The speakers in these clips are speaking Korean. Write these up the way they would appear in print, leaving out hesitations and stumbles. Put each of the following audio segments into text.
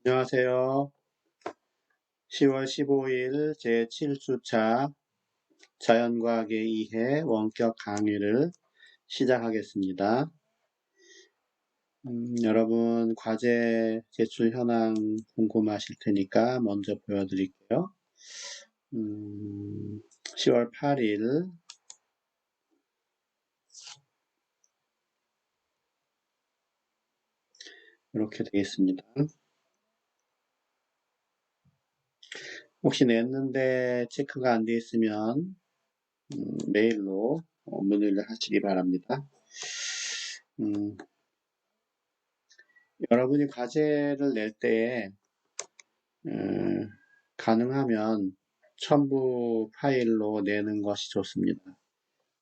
안녕하세요. 10월 15일 제7주차 자연과학의 이해 원격 강의를 시작하겠습니다. 여러분 과제 제출 현황 궁금하실 테니까 먼저 보여드릴게요. 10월 8일 이렇게 되겠습니다. 혹시 냈는데 체크가 안 되어 있으면 메일로 문의를 하시기 바랍니다. 여러분이 과제를 낼 때에 가능하면 첨부 파일로 내는 것이 좋습니다.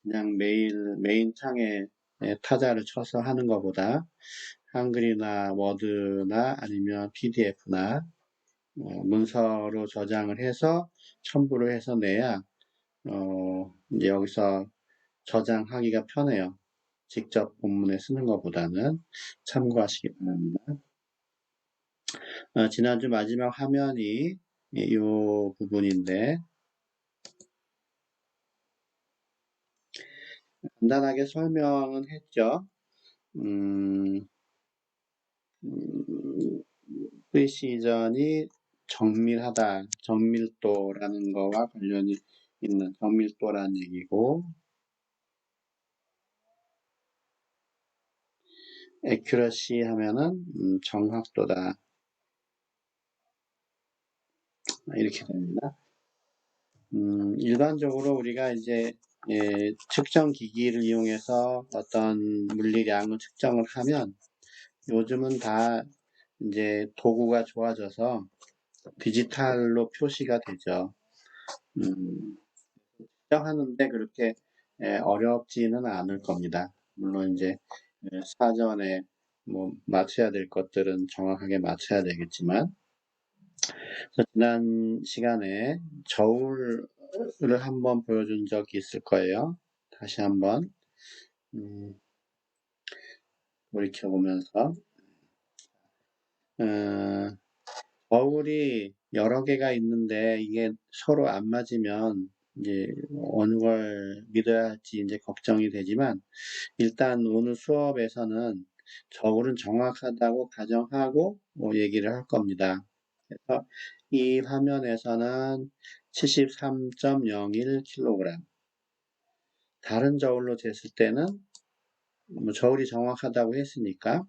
그냥 메인 창에 타자를 쳐서 하는 것보다 한글이나 워드나 아니면 PDF나 문서로 저장을 해서 첨부를 해서 내야 이제 여기서 저장하기가 편해요. 직접 본문에 쓰는 것보다는 참고하시기 바랍니다. 지난주 마지막 화면이 이 부분인데 간단하게 설명은 했죠. 프리시전이 정밀하다, 정밀도라는 거와 관련이 있는 정밀도라는 얘기고, accuracy 하면은 정확도다 이렇게 됩니다. 일반적으로 우리가 이제 측정 기기를 이용해서 어떤 물리량을 측정을 하면 요즘은 다 이제 도구가 좋아져서 디지털로 표시가 되죠. 측정하는데 그렇게 어렵지는 않을 겁니다. 물론 이제 사전에 뭐 맞춰야 될 것들은 정확하게 맞춰야 되겠지만, 지난 시간에 저울을 한번 보여준 적이 있을 거예요. 다시 한번 돌이켜보면서 저울이 여러 개가 있는데 이게 서로 안 맞으면 이제 어느 걸 믿어야 할지 이제 걱정이 되지만, 일단 오늘 수업에서는 저울은 정확하다고 가정하고 얘기를 할 겁니다. 그래서 이 화면에서는 73.01kg, 다른 저울로 쟀을 때는 저울이 정확하다고 했으니까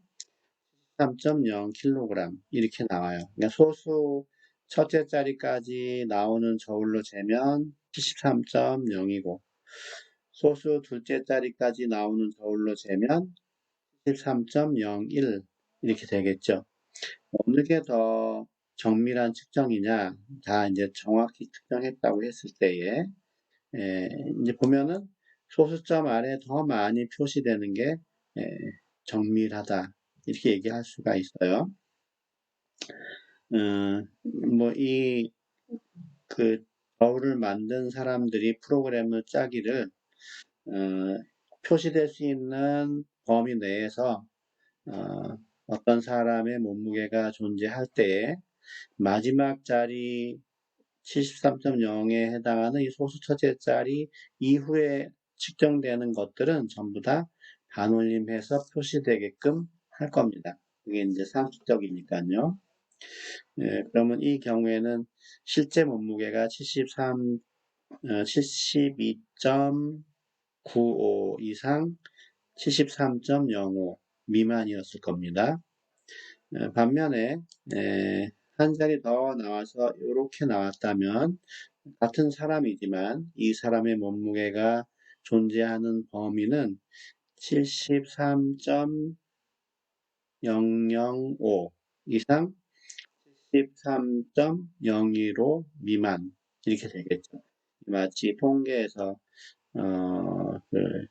3.0kg 이렇게 나와요. 그러니까 소수 첫째 자리까지 나오는 저울로 재면 73.0이고 소수 둘째 자리까지 나오는 저울로 재면 73.01 이렇게 되겠죠. 어느 게 더 정밀한 측정이냐, 다 이제 정확히 측정했다고 했을 때에 이제 보면은 소수점 아래 더 많이 표시되는 게 정밀하다 이렇게 얘기할 수가 있어요. 뭐 그 저울을 만든 사람들이 프로그램을 짜기를 표시될 수 있는 범위 내에서 어떤 사람의 몸무게가 존재할 때에 마지막 자리 73.0에 해당하는 이 소수 첫째 자리 이후에 측정되는 것들은 전부 다 반올림해서 표시되게끔 할 겁니다. 그게 이제 상식적이니까요. 그러면 이 경우에는 실제 몸무게가 72.95 이상 73.05 미만이었을 겁니다. 반면에 한 자리 더 나와서 이렇게 나왔다면 같은 사람이지만 이 사람의 몸무게가 존재하는 범위는 73.005 이상 13.015 미만 이렇게 되겠죠. 마치 통계에서 그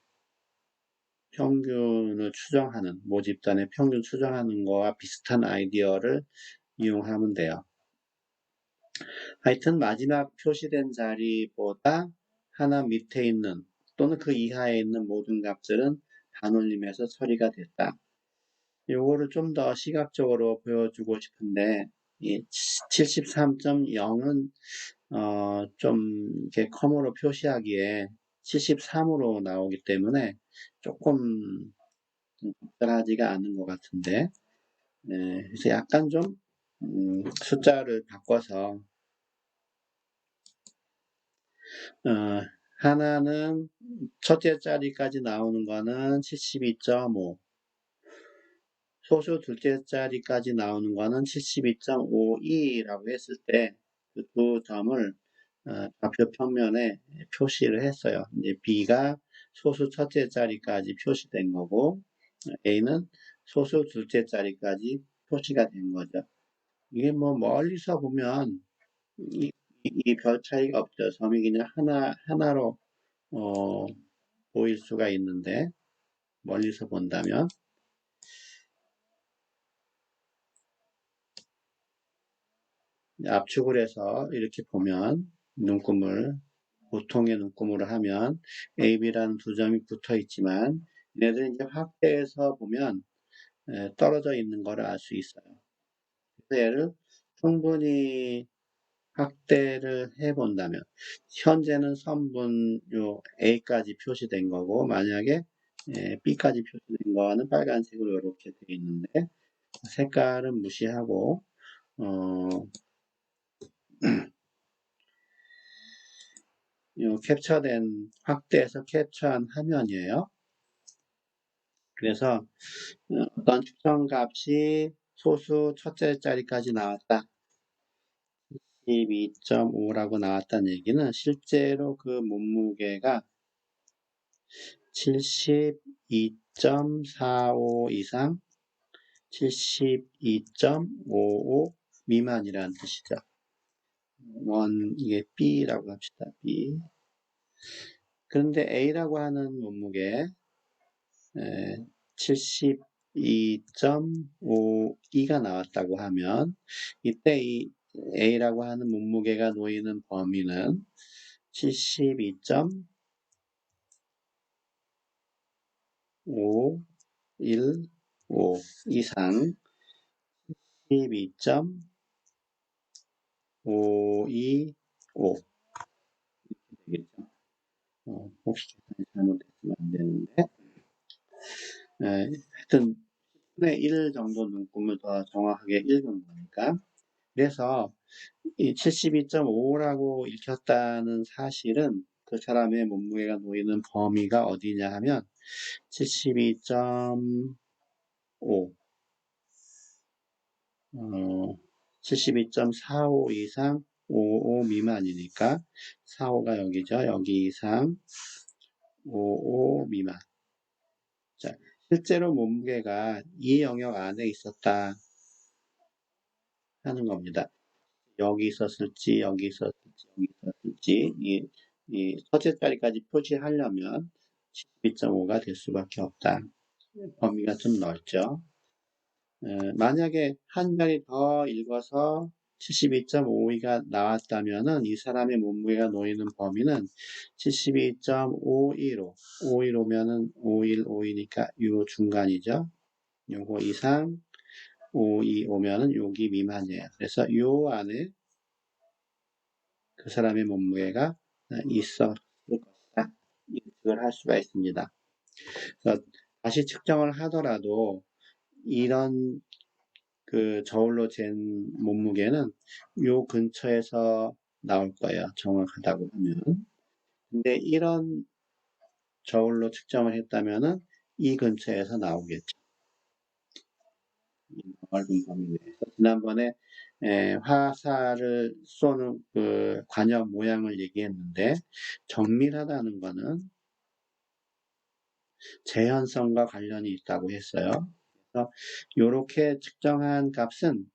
평균을 추정하는 모집단의 평균 추정하는 거와 비슷한 아이디어를 이용하면 돼요. 하여튼 마지막 표시된 자리보다 하나 밑에 있는 또는 그 이하에 있는 모든 값들은 반올림해서 처리가 됐다. 요거를 좀 더 시각적으로 보여주고 싶은데, 이 73.0은 좀 이렇게 컴으로 표시하기에 73으로 나오기 때문에 조금 적절하지가 않은 것 같은데, 그래서 약간 좀 숫자를 바꿔서 하나는 첫째 자리까지 나오는 거는 72.5, 소수 둘째 자리까지 나오는 거는 72.52라고 했을 때 그 두 점을 좌표 평면에 표시를 했어요. 이제 B가 소수 첫째 자리까지 표시된 거고 A는 소수 둘째 자리까지 표시가 된 거죠. 이게 뭐 멀리서 보면 이 별 차이가 없죠. 점이 그냥 하나로 어, 보일 수가 있는데 멀리서 본다면 압축을 해서 이렇게 보면 눈금을 보통의 눈금으로 하면 AB라는 두 점이 붙어 있지만 얘네들은 이제 확대해서 보면 떨어져 있는 걸 알 수 있어요. 그래서 얘를 충분히 확대를 해 본다면 현재는 선분 요 A까지 표시된 거고 만약에 B까지 표시된 거는 빨간색으로 이렇게 되어 있는데 색깔은 무시하고 어, 요 캡처된 확대해서 캡처한 화면이에요. 그래서 어떤 특정 값이 소수 첫째 자리까지 나왔다. 12.5라고 나왔다는 얘기는 실제로 그 몸무게가 72.45 이상 72.55 미만이라는 뜻이죠. 이게 B라고 합시다. B. 그런데 A라고 하는 몸무게 72.52가 나왔다고 하면 이때 이 A라고 하는 몸무게가 놓이는 범위는 72.515 이상 12.525 되겠죠. 혹시 계산이 잘못됐으면 안 되는데 하여튼 10분의 1 정도 눈금을 더 정확하게 읽은 거니까 그래서 이 72.5라고 읽혔다는 사실은 그 사람의 몸무게가 놓이는 범위가 어디냐 하면 72.5 72.45 이상 55 미만이니까 45가 여기죠. 여기 이상 55 미만. 자, 실제로 몸무게가 이 영역 안에 있었다 하는 겁니다. 여기 있었을지, 여기 있었을지, 여기 있었을지, 이 첫째 자리까지 표시하려면 12.5가 될 수밖에 없다. 범위가 좀 넓죠. 만약에 한 자리 더 읽어서 72.52가 나왔다면은 이 사람의 몸무게가 놓이는 범위는 72.515, 515면은 51, 5이니까 요 중간이죠. 요거 이상 525면은 여기 미만이에요. 그래서 요 안에 그 사람의 몸무게가 있었을 것이다. 예측을 할 수가 있습니다. 그래서 다시 측정을 하더라도 이런 그 저울로 잰 몸무게는 요 근처에서 나올 거예요. 정확하다고 하면. 근데 이런 저울로 측정을 했다면은 이 근처에서 나오겠죠. 넓은 범위 내에서. 지난번에 화살을 쏘는 그 관역 모양을 얘기했는데 정밀하다는 거는 재현성과 관련이 있다고 했어요. 그래서 이렇게 측정한 값은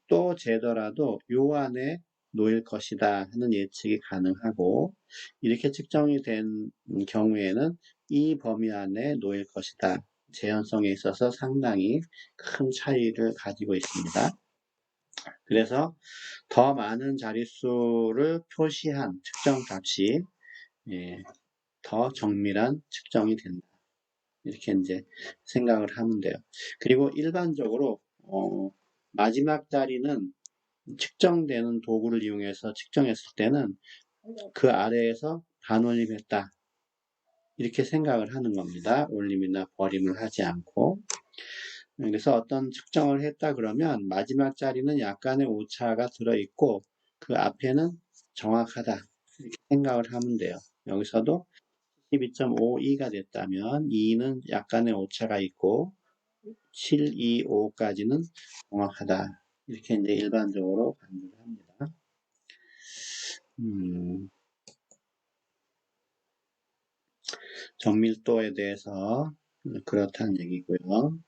또 재더라도 요 안에 놓일 것이다 하는 예측이 가능하고 이렇게 측정이 된 경우에는 이 범위 안에 놓일 것이다. 재현성에 있어서 상당히 큰 차이를 가지고 있습니다. 그래서 더 많은 자릿수를 표시한 측정 값이 더 정밀한 측정이 된다. 이렇게 이제 생각을 하면 돼요. 그리고 일반적으로 마지막 자리는 측정되는 도구를 이용해서 측정했을 때는 그 아래에서 반올림했다. 이렇게 생각을 하는 겁니다. 올림이나 버림을 하지 않고. 그래서 어떤 측정을 했다 그러면 마지막 자리는 약간의 오차가 들어있고 그 앞에는 정확하다. 이렇게 생각을 하면 돼요. 여기서도 12.52가 됐다면 2는 약간의 오차가 있고 725까지는 정확하다. 이렇게 이제 일반적으로 간주를 합니다. 정밀도에 대해서 그렇다는 얘기고요.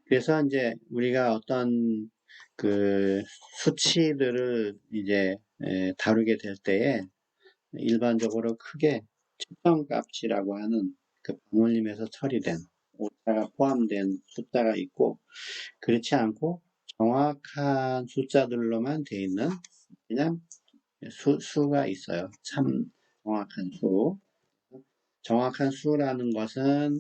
그래서 이제 우리가 어떤 그 수치들을 이제 다루게 될 때에 일반적으로 크게 측정값이라고 하는 그 반올림에서 처리된 오차가 포함된 숫자가 있고 그렇지 않고 정확한 숫자들로만 되어 있는 그냥 수가 있어요. 참 정확한 수. 정확한 수라는 것은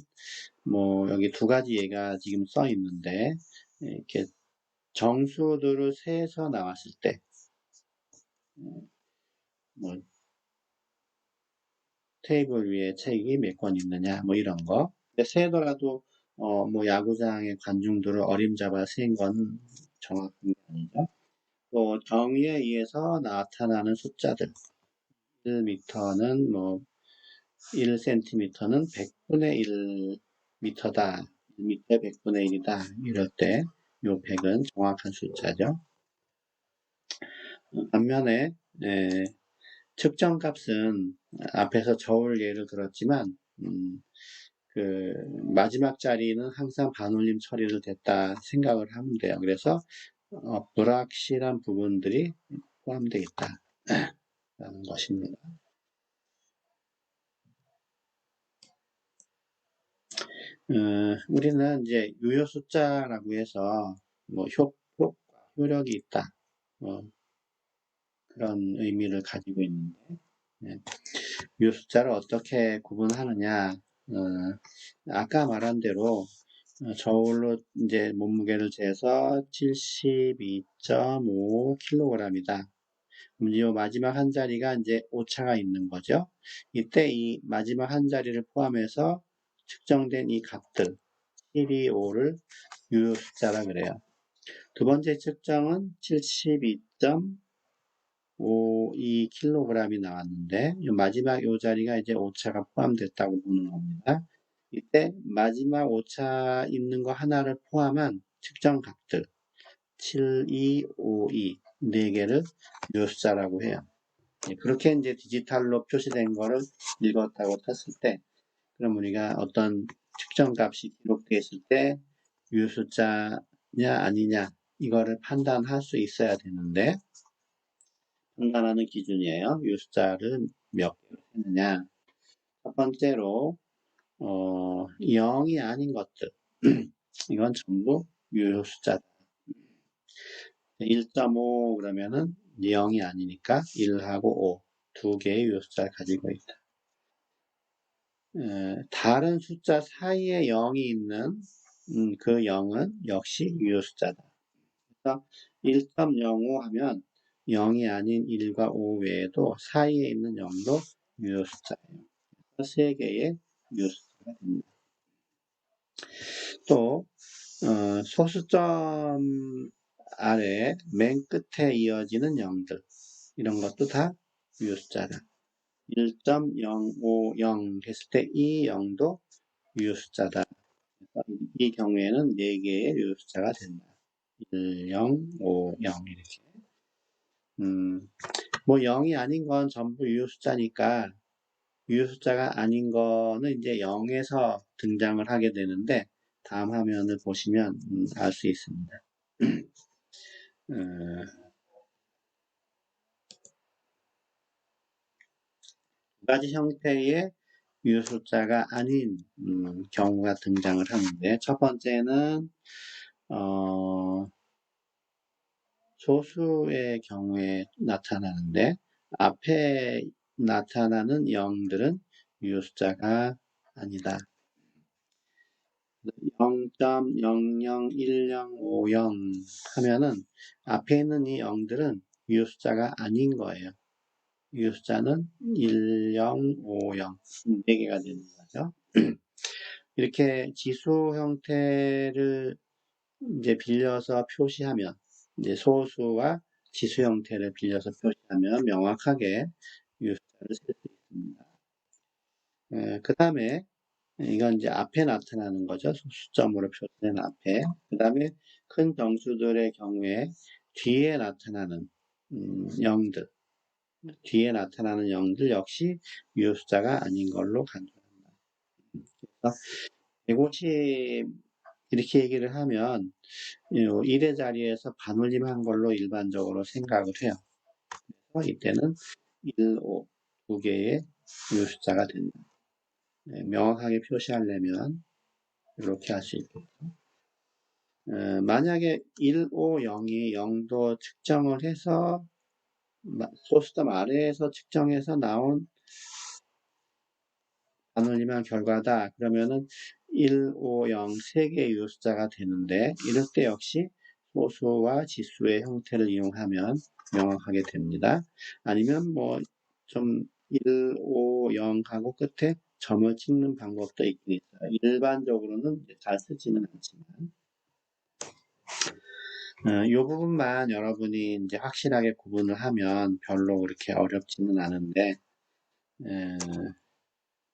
뭐 여기 두 가지 예가 지금 써 있는데 이렇게 정수들을 세서 나왔을 때 뭐 테이블 위에 책이 몇 권 있느냐 뭐 이런 거. 근데 세더라도 뭐 야구장의 관중들을 어림잡아 센 건 정확한 게 아니죠. 또 정의에 의해서 나타나는 숫자들 1m는 뭐 1cm는 100분의 1m다. 1m 100분의 1이다. 이럴 때 요 100은 정확한 숫자죠. 반면에 측정값은 앞에서 저울 예를 들었지만 그 마지막 자리는 항상 반올림 처리를 됐다 생각을 하면 돼요. 그래서 불확실한 부분들이 포함되어 있다라는 것입니다. 우리는 이제 유효 숫자라고 해서 뭐 효과, 효력이 있다. 그런 의미를 가지고 있는데 유효 숫자를 어떻게 구분하느냐? 아까 말한 대로 저울로 이제 몸무게를 재서 72.5kg이다. 이 마지막 한 자리가 이제 오차가 있는 거죠. 이때 이 마지막 한 자리를 포함해서 측정된 이 값들 725를 유효 숫자라 그래요. 두 번째 측정은 72.52kg이 나왔는데 마지막 요 자리가 이제 오차가 포함됐다고 보는 겁니다. 이때 마지막 오차 있는 거 하나를 포함한 측정 값들 7252 4개를 유효 숫자라고 해요. 그렇게 이제 디지털로 표시된 거를 읽었다고 쳤을 때 그럼 우리가 어떤 측정 값이 기록되어 있을 때 유효 숫자냐 아니냐 이거를 판단할 수 있어야 되는데 판단하는 기준이에요. 유효 숫자를 몇 개로 세느냐. 첫 번째로 0이 아닌 것들 이건 전부 유효 숫자다. 1.5 그러면은 0이 아니니까 1하고 5 두 개의 유효 숫자를 가지고 있다. 다른 숫자 사이에 0이 있는 그 0은 역시 유효 숫자다. 그래서 1.05 하면 0이 아닌 1과 5 외에도 사이에 있는 0도 유효 숫자예요. 그래서 3개의 유효 숫자가 됩니다. 또 소수점 아래 맨 끝에 이어지는 0들 이런 것도 다 유효 숫자다. 1.050 했을 때 이 0도 유효 숫자다. 이 경우에는 4개의 유효 숫자가 된다. 1, 0, 5, 0 이렇게. 뭐 0이 아닌 건 전부 유효 숫자니까 유효 숫자가 아닌 거는 이제 0에서 등장을 하게 되는데 다음 화면을 보시면 알 수 있습니다. 두 가지 형태의 유효 숫자가 아닌 경우가 등장을 하는데 첫 번째는 소수의 경우에 나타나는데 앞에 나타나는 0들은 유효 숫자가 아니다. 0.001050 하면은 앞에 있는 이 0들은 유효 숫자가 아닌 거예요. 유효 숫자는 1050, 4개가 되는 거죠. 이렇게 지수 형태를 이제 빌려서 표시하면, 이제 소수와 지수 형태를 빌려서 표시하면 명확하게 유효 숫자를 쓸 수 있습니다. 그 다음에 이건 이제 앞에 나타나는 거죠. 수점으로 표시된 앞에. 그 다음에 큰 정수들의 경우에 뒤에 나타나는 0들, 뒤에 나타나는 0들 역시 유효 숫자가 아닌 걸로 간주합니다. 그래서 150 이렇게 얘기를 하면 1의 자리에서 반올림한 걸로 일반적으로 생각을 해요. 그래서 이때는 1, 5, 두 개의 유효 숫자가 된다. 명확하게 표시하려면 이렇게 할 수 있겠죠. 만약에 1, 5, 0이 0도 측정을 해서 소수점 아래에서 측정해서 나온 반올림한 결과다. 그러면은 1, 5, 0 3개의 유효 숫자가 되는데 이럴 때 역시 소수와 지수의 형태를 이용하면 명확하게 됩니다. 아니면 뭐 좀 1, 5, 0 하고 끝에 점을 찍는 방법도 있긴 있어요. 일반적으로는 잘 쓰지는 않지만 이 부분만 여러분이 이제 확실하게 구분을 하면 별로 그렇게 어렵지는 않은데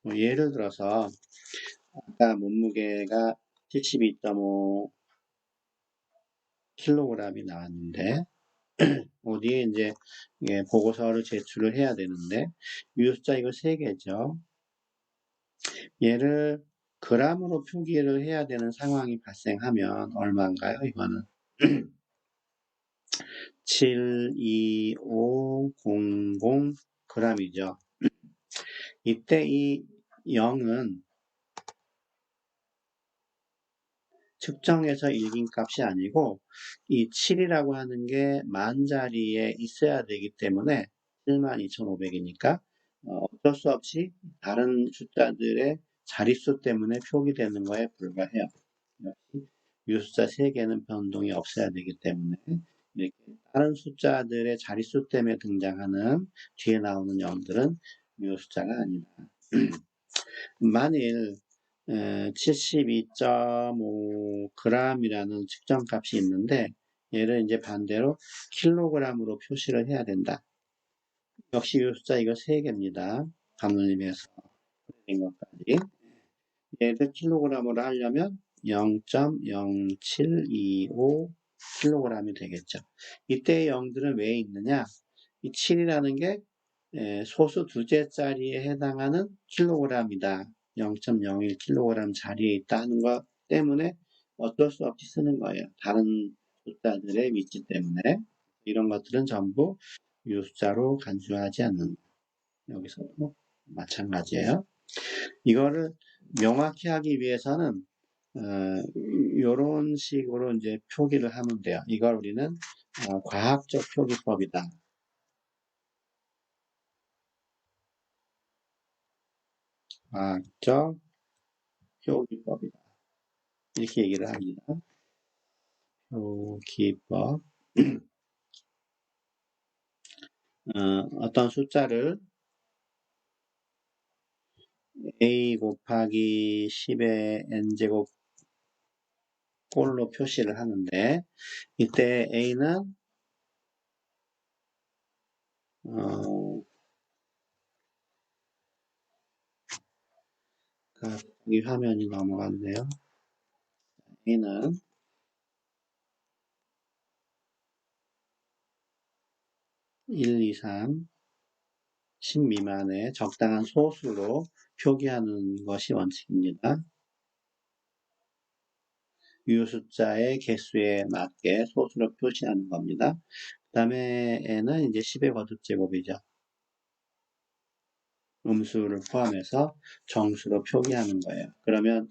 뭐 예를 들어서 아까 몸무게가 72.5 kg이 나왔는데 어디에 이제 보고서를 제출을 해야 되는데 유효 숫자 이거 3개죠. 얘를 g으로 표기를 해야 되는 상황이 발생하면 얼마인가요? 이거는 72500 g이죠. 이때 이 0은 측정해서 읽인 값이 아니고 이 7이라고 하는 게 만자리에 있어야 되기 때문에 72,500이니까 어쩔 수 없이 다른 숫자들의 자릿수 때문에 표기되는 거에 불과해요. 역시 유숫자 3개는 변동이 없어야 되기 때문에 이렇게 다른 숫자들의 자릿수 때문에 등장하는 뒤에 나오는 0들은 유효숫자가 아니다. 만일 72.5g이라는 측정값이 있는데 얘를 이제 반대로 킬로그램으로 표시를 해야 된다. 역시 이 숫자 이거 3개입니다. 반올림해서 된 것까지. 얘를 킬로그램으로 하려면 0.0725 킬로그램이 되겠죠. 이때의 0들은 왜 있느냐? 이 7이라는 게 소수 두째 자리에 해당하는 킬로그램이다. 0.01kg 자리에 있다는 것 때문에 어쩔 수 없이 쓰는 거예요. 다른 숫자들의 위치 때문에. 이런 것들은 전부 유숫자로 간주하지 않는다. 여기서도 마찬가지예요. 이거를 명확히 하기 위해서는 이런 식으로 이제 표기를 하면 돼요. 이걸 우리는 과학적 표기법이다. 과학적 표기법이다. 이렇게 얘기를 합니다. 표기법. 어떤 숫자를 a 곱하기 10의 n제곱 꼴로 표시를 하는데 이때 a는 이 화면이 넘어갔네요. a는 1, 2, 3, 10 미만의 적당한 소수로 표기하는 것이 원칙입니다. 유효 숫자의 개수에 맞게 소수로 표시하는 겁니다. 그 다음에 n은 이제 10의 거듭제곱이죠. 음수를 포함해서 정수로 표기하는 거예요. 그러면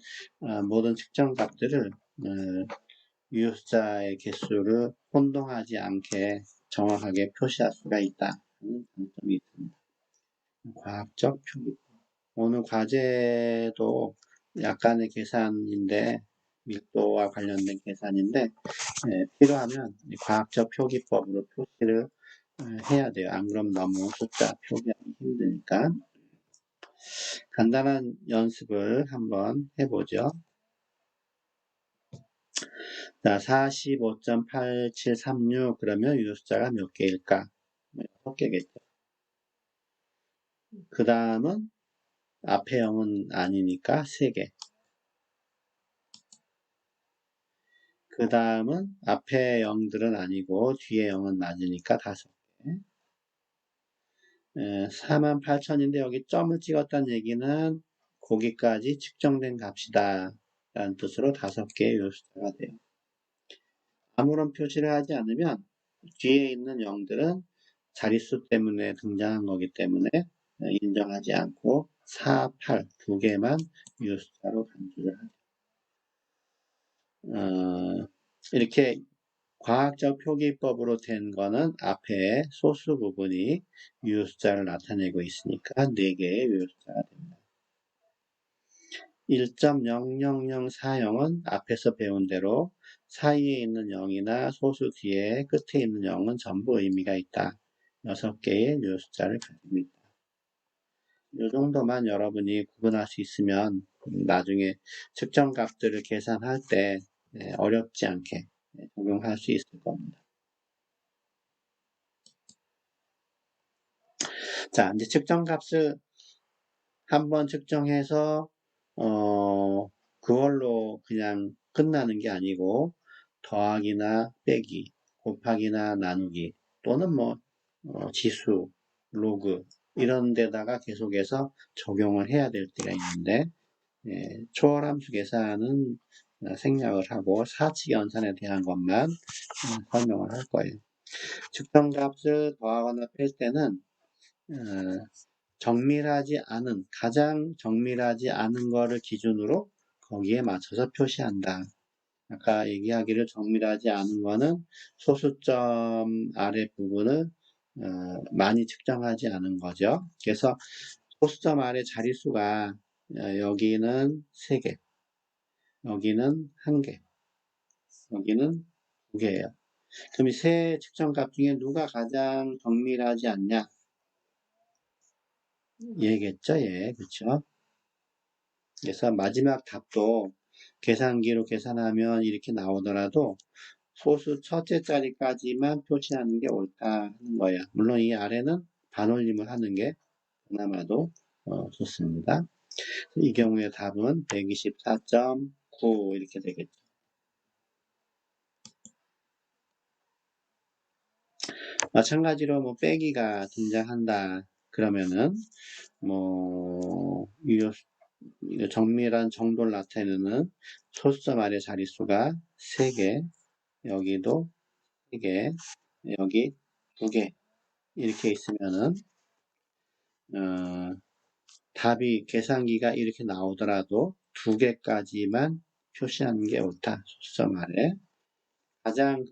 모든 측정 값들을 유효 숫자의 개수를 혼동하지 않게 정확하게 표시할 수가 있다는 장점이 있습니다. 과학적 표기법. 오늘 과제도 약간의 계산인데, 밀도와 관련된 계산인데, 필요하면 과학적 표기법으로 표시를 해야 돼요. 안 그럼 너무 숫자 표기하기 힘드니까. 간단한 연습을 한번 해보죠. 자, 45.8736 그러면 이 숫자가 몇 개일까? 6개겠죠. 그 다음은 앞에 0은 아니니까 3개. 그 다음은 앞에 0들은 아니고 뒤에 0은 맞으니까 5개. 48,000인데 여기 점을 찍었다는 얘기는 거기까지 측정된 값이다 라는 뜻으로 5개의 숫자가 돼요. 아무런 표시를 하지 않으면 뒤에 있는 0들은 자릿수 때문에 등장한 거기 때문에 인정하지 않고 4, 8 두 개만 유효숫자로 간주를 하죠. 이렇게 과학적 표기법으로 된 거는 앞에 소수 부분이 유효숫자를 나타내고 있으니까 4개의 유효숫자가 됩니다. 1.00040은 앞에서 배운 대로 사이에 있는 0이나 소수 뒤에 끝에 있는 0은 전부 의미가 있다. 6개의 유효숫자를 가지고 있다. 이 정도만 여러분이 구분할 수 있으면 나중에 측정값들을 계산할 때 어렵지 않게 적용할 수 있을 겁니다. 자, 이제 측정값을 한번 측정해서 그걸로 그냥 끝나는 게 아니고 더하기나 빼기, 곱하기나 나누기 또는 뭐 지수, 로그 이런 데다가 계속해서 적용을 해야 될 때가 있는데 초월함수 계산은 생략을 하고 사칙 연산에 대한 것만 설명을 할 거예요. 측정값을 더하거나 뺄 때는 정밀하지 않은, 가장 정밀하지 않은 거를 기준으로 거기에 맞춰서 표시한다. 아까 얘기하기를 정밀하지 않은 거는 소수점 아래 부분을 많이 측정하지 않은 거죠. 그래서 소수점 아래 자릿수가 여기는 3개, 여기는 1개, 여기는 2개예요. 그럼 이 세 측정값 중에 누가 가장 정밀하지 않냐? 얘겠죠, 예, 그렇죠? 그래서 마지막 답도 계산기로 계산하면 이렇게 나오더라도 소수 첫째 자리까지만 표시하는 게 옳다 하는 거예요. 물론 이 아래는 반올림을 하는 게 그나마도 좋습니다. 이 경우에 답은 124.9 이렇게 되겠죠. 마찬가지로 뭐 빼기가 등장한다 그러면은 뭐 정밀한 정도를 나타내는 소수점 아래 자릿수가 3개, 여기도 3개, 여기 2개 이렇게 있으면은 답이 계산기가 이렇게 나오더라도 2개까지만 표시하는 게 옳다. 소수점 아래 가장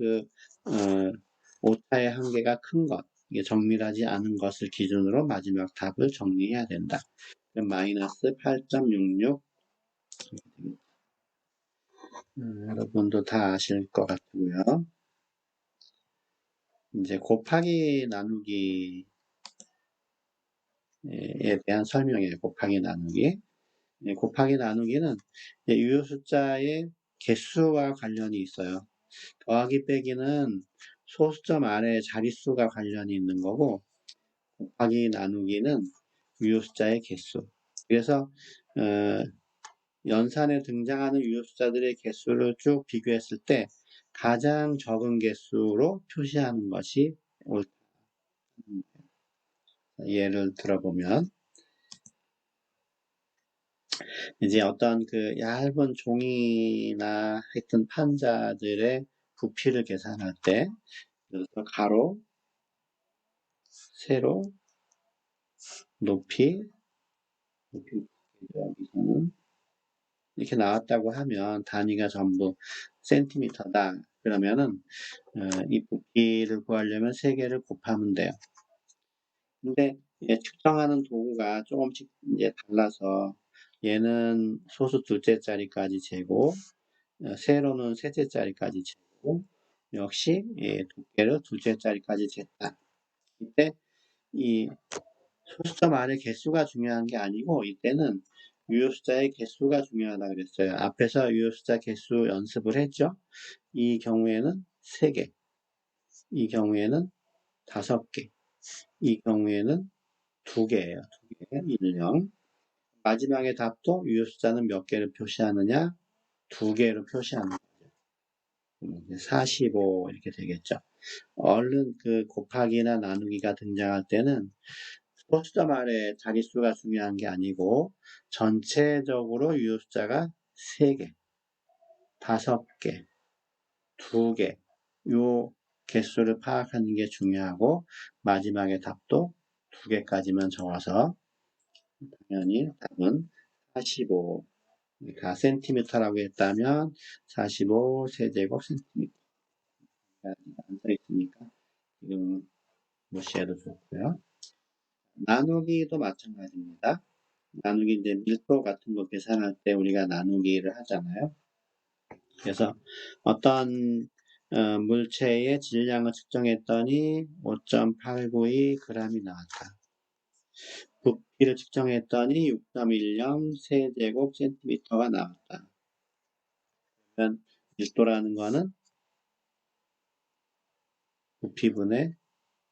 오차의 한계가 큰 것, 이게 정밀하지 않은 것을 기준으로 마지막 답을 정리해야 된다. 마이너스 8.66 여러분도 다 아실 것 같고요. 이제 곱하기 나누기에 대한 설명이에요. 곱하기 나누기. 곱하기 나누기는 유효 숫자의 개수와 관련이 있어요. 더하기 빼기는 소수점 아래 자릿수가 관련이 있는 거고 곱하기 나누기는 유효 숫자의 개수. 그래서 연산에 등장하는 유효 숫자들의 개수를 쭉 비교했을 때 가장 적은 개수로 표시하는 것이 옳다. 예를 들어보면 이제 어떤 그 얇은 종이나 하여튼 판자들의 부피를 계산할 때 그래서 가로, 세로, 높이 여기서는 이렇게 나왔다고 하면 단위가 전부 센티미터다. 그러면은 이 부피를 구하려면 3개를 곱하면 돼요. 근데 측정하는 도구가 조금씩 이제 달라서 얘는 소수 둘째 자리까지 재고 세로는 셋째 자리까지 재고 역시 두께를 둘째 자리까지 쟀다. 이때 이 소수점 안의 개수가 중요한 게 아니고 이때는 유효숫자의 개수가 중요하다 그랬어요. 앞에서 유효숫자 개수 연습을 했죠. 이 경우에는 3개, 이 경우에는 5개, 이 경우에는 2개예요. 2개, 1, 0. 마지막에 답도 유효숫자는 몇 개를 표시하느냐? 2개로 표시하는 거죠. 45 이렇게 되겠죠. 얼른 그 곱하기나 나누기가 등장할 때는 소수점 아래 자릿수가 중요한 게 아니고 전체적으로 유효숫자가 3개, 5개, 2개 요 개수를 파악하는 게 중요하고 마지막에 답도 2개까지만 적어서 당연히 답은 45 그러니까 센티미터라고 했다면 45 세제곱 센티미터 안 써 있으니까 지금 무시해도 좋고요. 나누기도 마찬가지입니다. 나누기 이제 밀도 같은 거 계산할 때 우리가 나누기를 하잖아요. 그래서 어떤 물체의 질량을 측정했더니 5.892g이 나왔다. 부피를 측정했더니 6.10 세제곱 센티미터가 나왔다. 그러면 밀도라는 거는 부피분의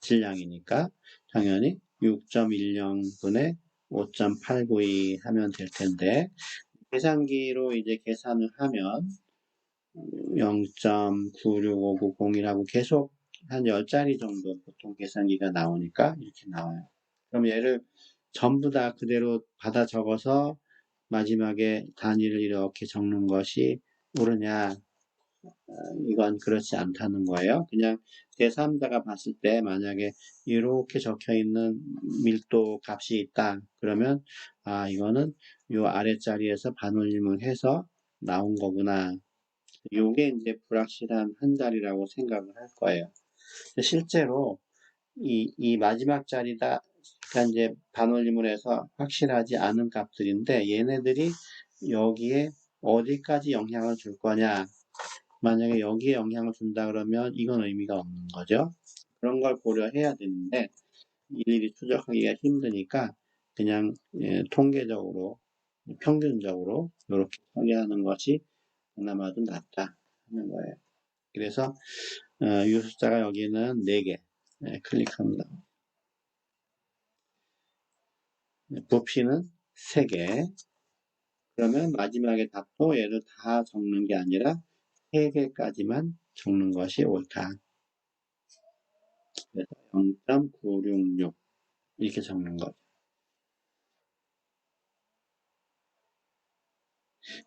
질량이니까 당연히 6.10분의 5.892 하면 될 텐데 계산기로 이제 계산을 하면 0.96590이라고 계속 한 10자리 정도 보통 계산기가 나오니까 이렇게 나와요. 그럼 얘를 전부 다 그대로 받아 적어서 마지막에 단위를 이렇게 적는 것이 옳으냐? 이건 그렇지 않다는 거예요. 그냥 제3자가 봤을 때 만약에 이렇게 적혀 있는 밀도 값이 있다. 그러면 이거는 요 아랫자리에서 반올림을 해서 나온 거구나. 요게 이제 불확실한 한 자리라고 생각을 할 거예요. 실제로 이 마지막 자리가 이제 반올림을 해서 확실하지 않은 값들인데 얘네들이 여기에 어디까지 영향을 줄 거냐. 만약에 여기에 영향을 준다 그러면 이건 의미가 없는 거죠. 그런 걸 고려해야 되는데 일일이 추적하기가 힘드니까 그냥 통계적으로 평균적으로 이렇게 처리하는 것이 그나마도 낫다 하는 거예요. 그래서 유효숫자가 여기는 4개 클릭합니다. 부피는 3개. 그러면 마지막에 답도 얘를 다 적는 게 아니라 3개까지만 적는 것이 옳다. 그래서 0.966 이렇게 적는 거죠.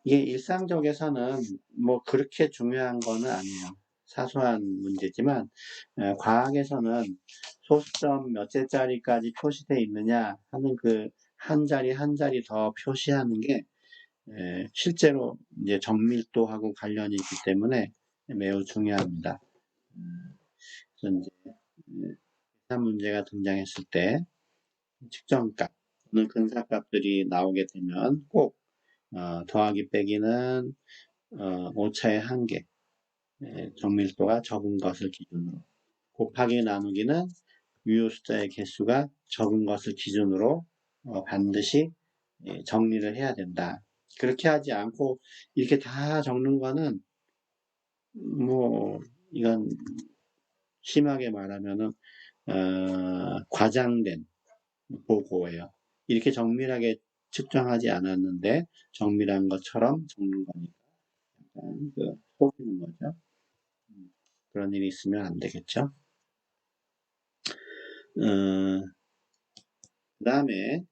이게 일상적에서는 뭐 그렇게 중요한 거는 아니에요. 사소한 문제지만 과학에서는 소수점 몇째 자리까지 표시되어 있느냐 하는 그 한 자리 한 자리 더 표시하는 게 실제로 이제 정밀도하고 관련이 있기 때문에 매우 중요합니다. 그래서 이제 계산 문제가 등장했을 때 측정값 또는 근사값들이 나오게 되면 꼭 더하기 빼기는 오차의 한계 정밀도가 적은 것을 기준으로 곱하기 나누기는 유효 숫자의 개수가 적은 것을 기준으로 반드시 정리를 해야 된다. 그렇게 하지 않고 이렇게 다 적는 거는 뭐 이건 심하게 말하면은 과장된 보고예요. 이렇게 정밀하게 측정하지 않았는데 정밀한 것처럼 적는 거니까 약간 속이는 거죠. 그런 일이 있으면 안 되겠죠. 그 다음에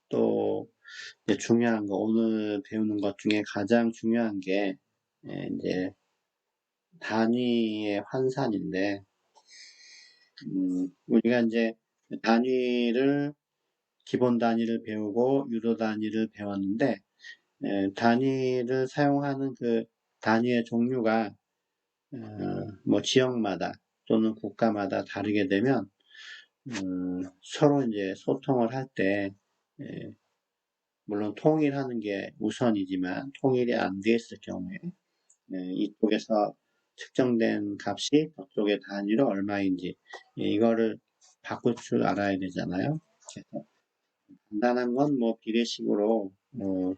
또 중요한 거 오늘 배우는 것 중에 가장 중요한 게 이제 단위의 환산인데 우리가 이제 단위를 기본 단위를 배우고 유도 단위를 배웠는데 단위를 사용하는 그 단위의 종류가 뭐 지역마다 또는 국가마다 다르게 되면 서로 이제 소통을 할 때, 물론 통일하는 게 우선이지만 통일이 안 됐을 경우에 이쪽에서 측정된 값이 저쪽의 단위로 얼마인지 이거를 바꿀 줄 알아야 되잖아요. 그래서 간단한 건 뭐 비례식으로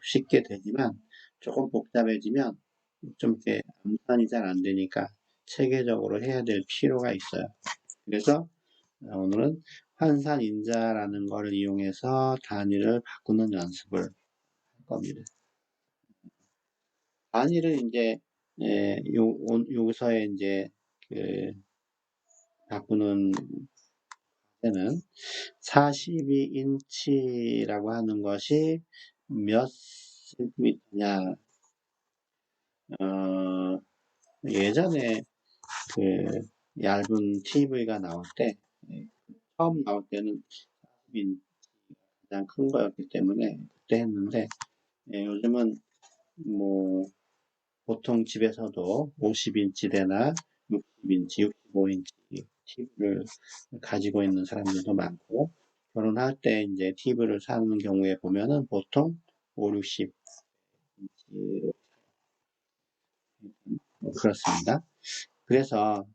쉽게 되지만 조금 복잡해지면 좀 이렇게 암산이 잘 안 되니까 체계적으로 해야 될 필요가 있어요. 그래서 오늘은 환산인자라는 걸 이용해서 단위를 바꾸는 연습을 할 겁니다. 단위를 이제 여기서의 이제 그 바꾸는 때는 42인치라고 하는 것이 몇 센티미터냐? 예전에 그 얇은 TV가 나올 때 처음 나올 때는 40인치 가장 큰 거였기 때문에 그때 했는데 요즘은 뭐 보통 집에서도 50인치대나 60인치, 65인치 TV를 가지고 있는 사람들도 많고 결혼할 때 이제 TV를 사는 경우에 보면은 보통 5, 60인치 그렇습니다. 그래서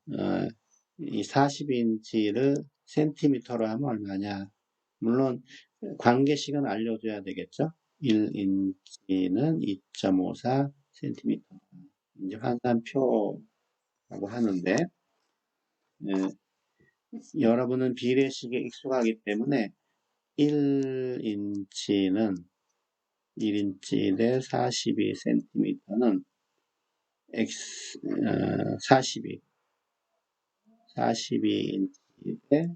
이 40인치를 센티미터로 하면 얼마냐? 물론 관계식은 알려줘야 되겠죠. 1인치는 2.54 센티미터. 이제 환산표라고 하는데 여러분은 비례식에 익숙하기 때문에 1인치는 1인치 대 42cm는 x 42인치 대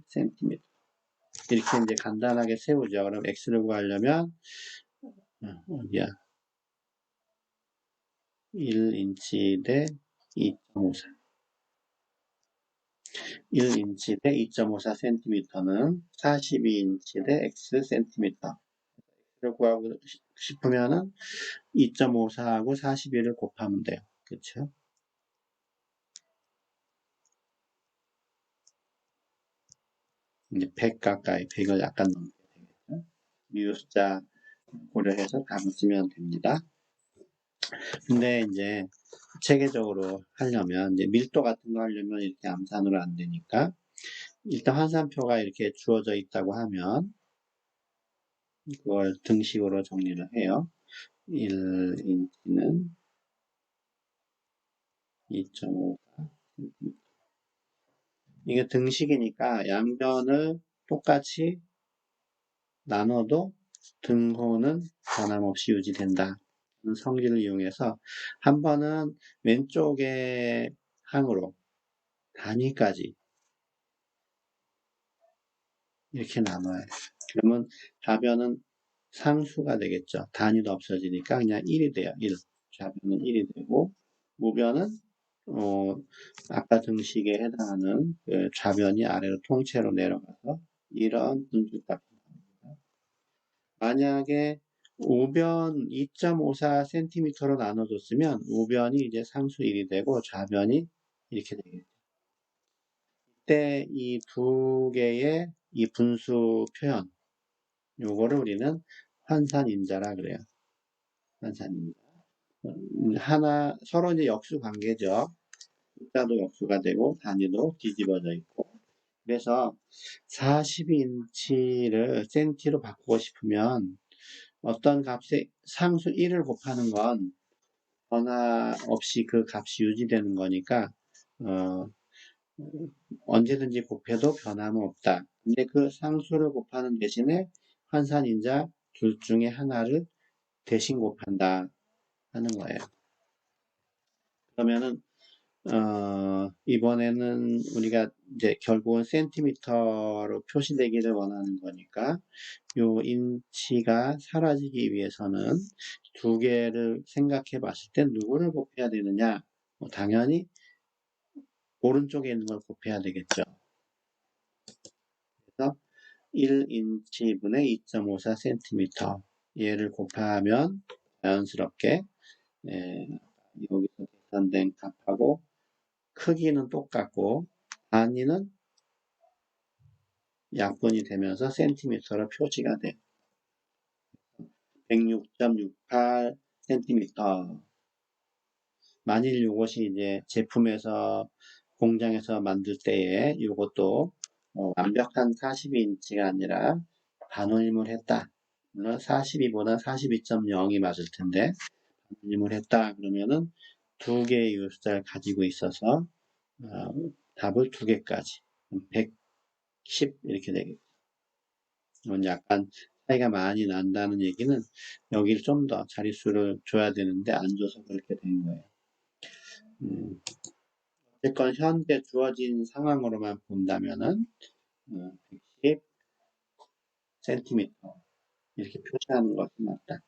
cm 이렇게 이제 간단하게 세우죠. 그럼 x를 구하려면 어디야? 1인치 대 2.54 1인치 대 2.54cm는 42인치 대 x cm 를 구하고 싶으면은 2.54하고 41을 곱하면 돼요. 그렇죠? 이제 100 가까이, 100을 약간 넘게 되겠죠. 미우 숫자 고려해서 다 붙이면 됩니다. 근데 이제 체계적으로 하려면 이제 밀도 같은 거 하려면 이렇게 암산으로 안 되니까 일단 환산표가 이렇게 주어져 있다고 하면 그걸 등식으로 정리를 해요. 1인치는 2.54 이게 등식이니까 양변을 똑같이 나눠도 등호는 변함없이 유지된다. 성질을 이용해서 한 번은 왼쪽의 항으로 단위까지 이렇게 나눠요. 그러면 좌변은 상수가 되겠죠. 단위도 없어지니까 그냥 1이 돼요. 1. 좌변은 1이 되고 우변은 아까 등식에 해당하는 그 좌변이 아래로 통째로 내려가서 이런 분수값이 나옵니다. 만약에 우변 2.54cm로 나눠줬으면 우변이 이제 상수 1이 되고 좌변이 이렇게 되겠죠. 이때 이 두 개의 이 분수 표현 요거를 우리는 환산인자라 그래요. 환산인자. 하나 서로 이제 역수 관계죠. 숫자도 역수가 되고 단위도 뒤집어져 있고. 그래서 42인치를 센티로 바꾸고 싶으면 어떤 값에 상수 1을 곱하는 건 변화 없이 그 값이 유지되는 거니까 언제든지 곱해도 변함은 없다. 근데 그 상수를 곱하는 대신에 환산인자 둘 중에 하나를 대신 곱한다 하는 거예요. 그러면은 이번에는 우리가 이제 결국은 센티미터로 표시되기를 원하는 거니까 요 인치가 사라지기 위해서는 두 개를 생각해 봤을 때 누구를 곱해야 되느냐? 당연히 오른쪽에 있는 걸 곱해야 되겠죠. 그래서 1인치분의 2.54cm 얘를 곱하면 자연스럽게 여기서 계산된 값하고 크기는 똑같고 단위는 약분이 되면서 센티미터로 표시가 돼. 106.68 센티미터. 만일 이것이 이제 제품에서 공장에서 만들 때에 이것도 완벽한 42인치가 아니라 반올림을 했다. 물론 42보다 42.0이 맞을 텐데 반올림을 했다 그러면은 두 개의 유수자를 가지고 있어서 답을 두 개까지 110 이렇게 되겠죠. 이건 약간 차이가 많이 난다는 얘기는 여기를 좀 더 자릿수를 줘야 되는데 안 줘서 그렇게 된 거예요. 어쨌건 현재 주어진 상황으로만 본다면은 110 센티미터 이렇게 표시하는 것이 맞다.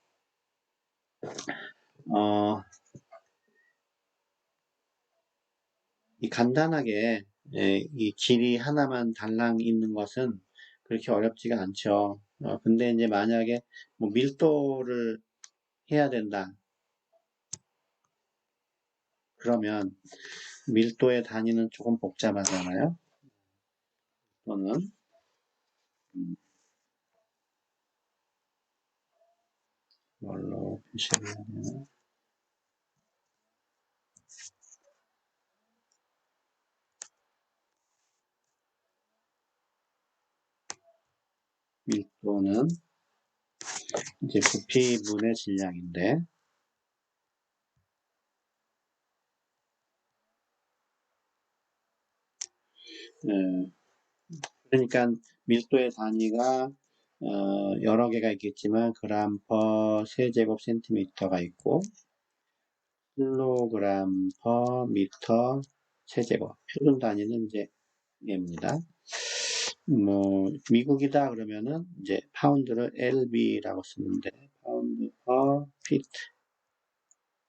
이 간단하게 이 길이 하나만 달랑 있는 것은 그렇게 어렵지가 않죠. 근데 이제 만약에 뭐 밀도를 해야 된다. 그러면 밀도의 단위는 조금 복잡하잖아요. 또는 뭘로 표시를 하면 밀도는 이제 부피분의 질량인데 그러니까 밀도의 단위가 여러 개가 있겠지만 그램 퍼 세제곱 센티미터가 있고 킬로그램 퍼 미터 세제곱 표준 단위는 이제 얘입니다. 뭐 미국이다 그러면은 이제 파운드를 LB라고 쓰는데 파운드 퍼 피트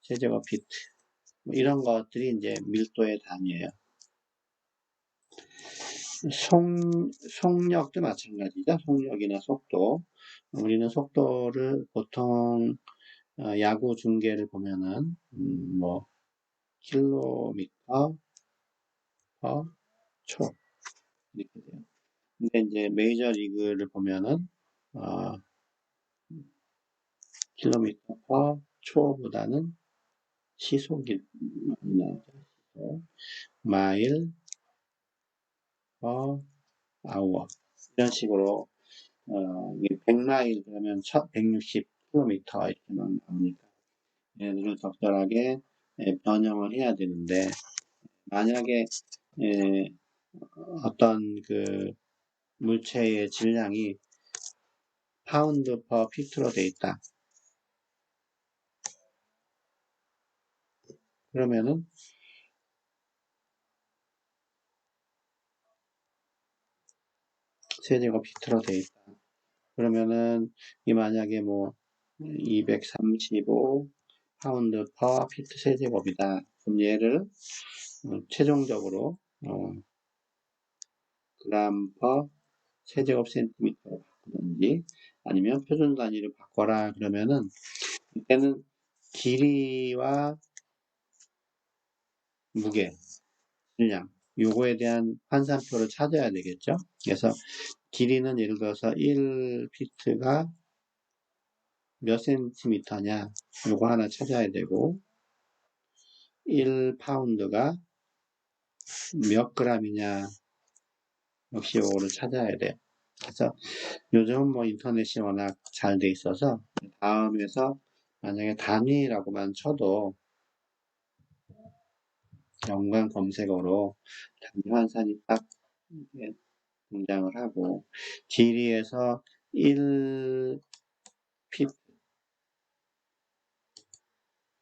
세제곱 피트 뭐 이런 것들이 이제 밀도의 단위예요. 속력도 마찬가지죠. 속력이나 속도. 우리는 속도를 보통 야구 중계를 보면은 뭐 킬로미터 퍼 초 이렇게 돼요. 근데 이제 메이저 리그를 보면은 킬로미터 퍼 초보다는 시속이 많이 나오죠. 마일 퍼 아워 이런 식으로 100마일 그러면 160km 이렇게만 나오니까 얘들을 적절하게 변형을 해야 되는데 만약에 어떤 그 물체의 질량이 파운드 퍼 피트로 돼 있다. 그러면은 세제곱 피트로 돼 있다. 그러면은 이 만약에 뭐 235 파운드 퍼 피트 세제곱이다. 그럼 얘를 최종적으로 그램 퍼 세제곱 센티미터로 바꾸든지 아니면 표준 단위를 바꿔라 그러면은 이때는 길이와 무게, 질량 요거에 대한 환산표를 찾아야 되겠죠. 그래서 길이는 예를 들어서 1피트가 몇 센티미터냐 요거 하나 찾아야 되고 1파운드가 몇 그램이냐 역시 요거를 찾아야 돼요. 그래서 요즘은 뭐 인터넷이 워낙 잘 돼 있어서 다음에서 만약에 단위라고만 쳐도 연관 검색어로 단위 환산이 딱 등장을 하고 길이에서 1피트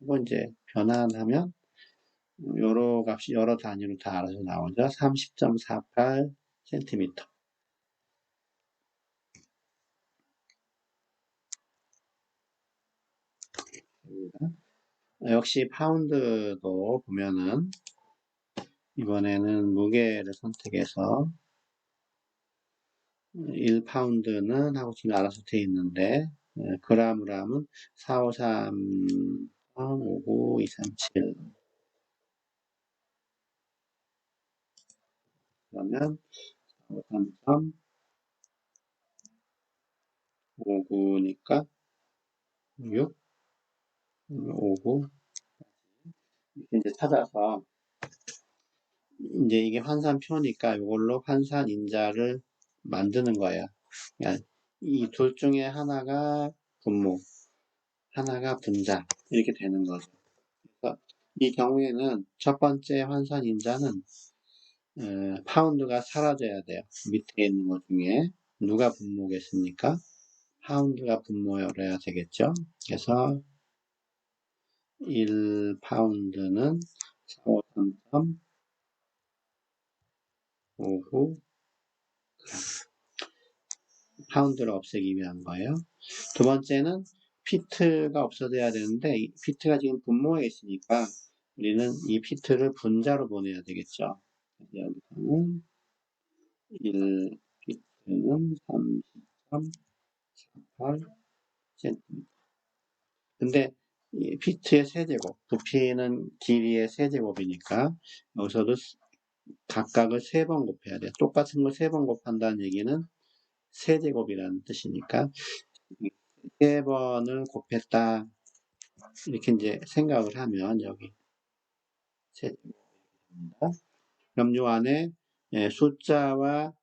이거 이제 변환하면 여러 값이 여러 단위로 다 알아서 나오죠. 30.48 센티미터. 역시 파운드도 보면은 이번에는 무게를 선택해서 1파운드는 하고 지금 알아서 돼 있는데 그램으로 하면 453 59 237 그러면 3.59니까 6, 59 이렇게 이제 찾아서 이제 이게 환산표니까 이걸로 환산 인자를 만드는 거예요. 그러니까 이 둘 중에 하나가 분모, 하나가 분자 이렇게 되는 거죠. 그래서 이 경우에는 첫 번째 환산 인자는 파운드가 사라져야 돼요. 밑에 있는 것 중에 누가 분모겠습니까? 파운드가 분모여야 되겠죠. 그래서 1파운드는 453.59 파운드를 없애기 위한 거예요. 두 번째는 피트가 없어져야 되는데 이 피트가 지금 분모에 있으니까 우리는 이 피트를 분자로 보내야 되겠죠. 여기서는 1 피트는 30.48cm. 근데 이 피트의 세제곱, 부피는 길이의 세제곱이니까 여기서도 각각을 3번 곱해야 돼요. 똑같은 걸 3번 곱한다는 얘기는 세제곱이라는 뜻이니까 3번을 곱했다. 이렇게 이제 생각을 하면 여기 세제곱입니다. 그럼 요 안에 숫자와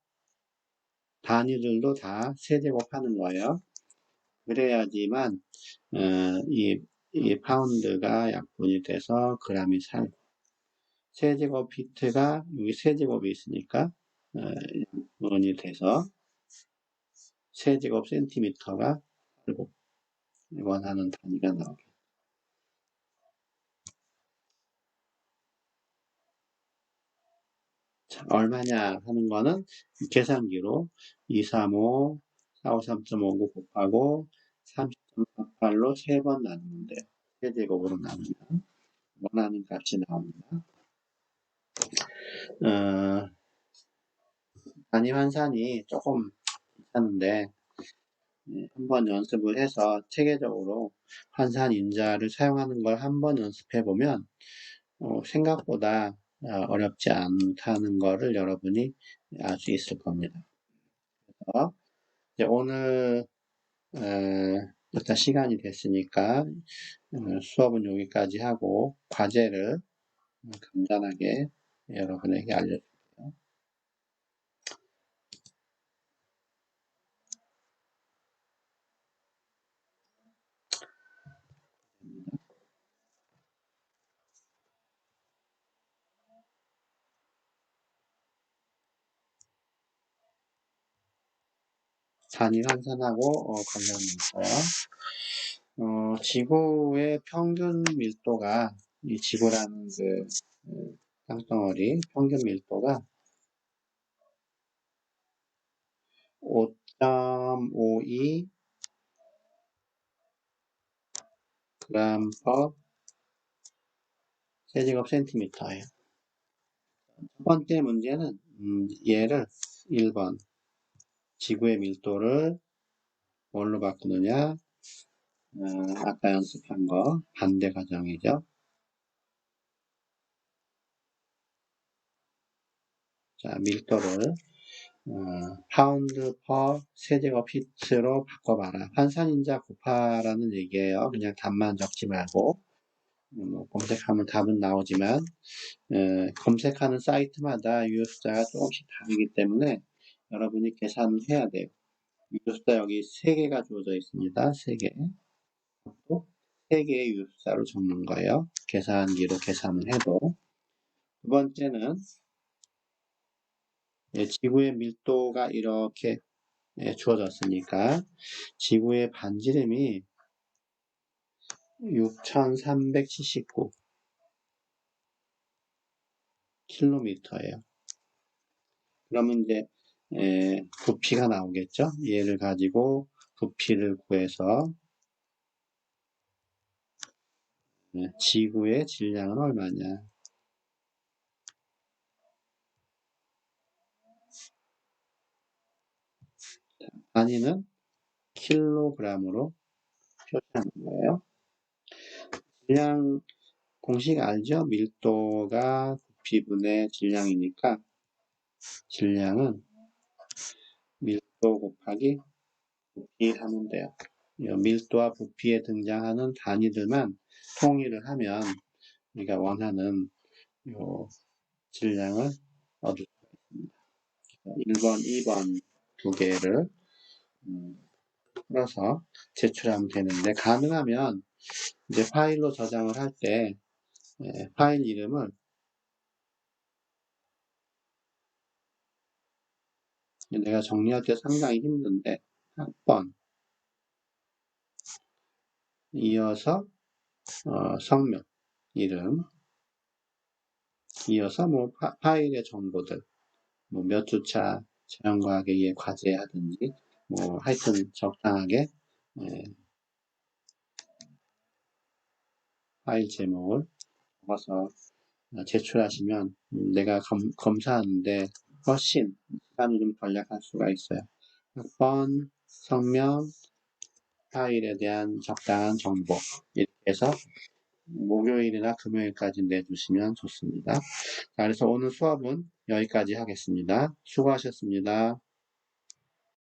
단위들도 다 세제곱하는 거예요. 그래야지만 이 파운드가 약분이 돼서 g이 살고 세제곱 피트가 여기 세제곱이 있으니까 약분이 돼서 세제곱 센티미터가 살고 원하는 단위가 나오게. 자, 얼마냐 하는 거는 계산기로 235, 453.59 곱하고 30.48로 3번 나누면 돼요. 세제곱으로 나누면 원하는 값이 나옵니다. 단위 환산이 조금 괜찮은데 한번 연습을 해서 체계적으로 환산 인자를 사용하는 걸 한번 연습해 보면 생각보다 어렵지 않다는 거를 여러분이 알 수 있을 겁니다. 그래서 이제 오늘 일단 시간이 됐으니까 수업은 여기까지 하고 과제를 간단하게 여러분에게 알려줄게요. 단위 환산하고 관련이 있어요. 지구의 평균 밀도가 이 지구라는 땅덩어리 평균 밀도가 5.52 그램 퍼 세제곱 센티미터예요. 첫 번째 문제는 얘를 1번 지구의 밀도를 뭘로 바꾸느냐 아까 연습한 거 반대 과정이죠. 자, 밀도를 파운드 퍼 세제곱 피트로 바꿔봐라. 환산인자 곱하라는 얘기예요. 그냥 답만 적지 말고 검색하면 답은 나오지만 검색하는 사이트마다 유효 숫자가 조금씩 다르기 때문에 여러분이 계산을 해야 돼요. 유효 숫자 여기 3개가 주어져 있습니다. 3개. 또 3개의 유효 숫자로 적는 거예요. 계산기로 계산을 해도. 두 번째는 지구의 밀도가 이렇게 주어졌으니까 지구의 반지름이 6,379 킬로미터예요. 그러면 이제 부피가 나오겠죠. 얘를 가지고 부피를 구해서 지구의 질량은 얼마냐. 단위는 킬로그램으로 표시하는 거예요. 질량 공식 알죠? 밀도가 부피분의 질량이니까 질량은 밀도 곱하기 부피 하면 돼요. 밀도와 부피에 등장하는 단위들만 통일을 하면 우리가 원하는 요 질량을 얻을 수 있습니다. 1번, 2번 두 개를 풀어서 제출하면 되는데, 가능하면 이제 파일로 저장을 할 때 파일 이름을 내가 정리할 때 상당히 힘든데, 학번 이어서 성명 이름 이어서 뭐 파일의 정보들, 뭐 몇 주차 자연과학의 과제 하든지 뭐 하여튼 적당하게 파일 제목을 적어서 제출하시면 내가 검사하는데 훨씬 시간을 좀 절약할 수가 있어요. 학번, 성명, 파일에 대한 적당한 정보 이렇게 해서 목요일이나 금요일까지 내주시면 좋습니다. 자, 그래서 오늘 수업은 여기까지 하겠습니다. 수고하셨습니다.